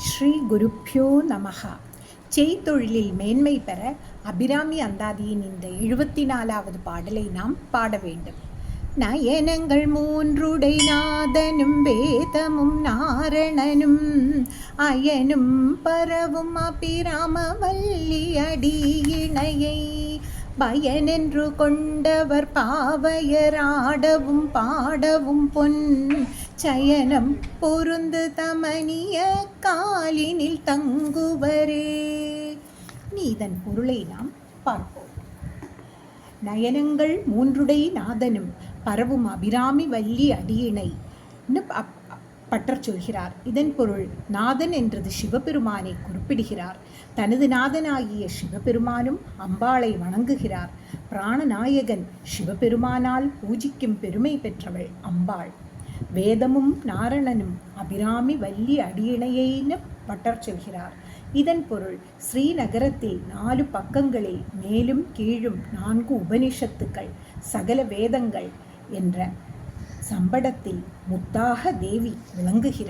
ஸ்ரீ குருப்யோ நமஹ. செய்தொழிலில் மேன்மை பெற அபிராமி அந்தாதியின் இந்த 74வது பாடலை நாம் பாட வேண்டும். நயனங்கள் மூன்றுடை நாதனும் வேதமும் நாரணனும் அயனும் பரவும் அபிராம வல்லி அடியிணையை பயனென்று கொண்டவர் பாவையராடவும் பாடவும் பொன் சயனம் பொருந்து தமனிய காலினில் தங்குவரே. நீ இதன் பொருளை நாம் பார்ப்போம். நயனங்கள் மூன்றுடை நாதனும் பரவும் அபிராமி வல்லி அடியினை பற்றச் சொல்கிறார். இதன் பொருள் நாதன் என்றது சிவபெருமானை குறிப்பிடுகிறார். தனது நாதனாகிய சிவபெருமானும் அம்பாளை வணங்குகிறார். பிராணநாயகன் சிவபெருமானால் பூஜிக்கும் பெருமை பெற்றவள் அம்பாள். வேதமும் நாரணனும் அபிராமி வல்லி அடியிணையைன்னு பற்றச் சொல்கிறார். இதன் பொருள் ஸ்ரீநகரத்தில் 4 பக்கங்களில் மேலும் கீழும் 4 உபனிஷத்துக்கள் சகல வேதங்கள் என்ற சம்படத்தில் முத்தாக தேவி விளங்குகிறார்.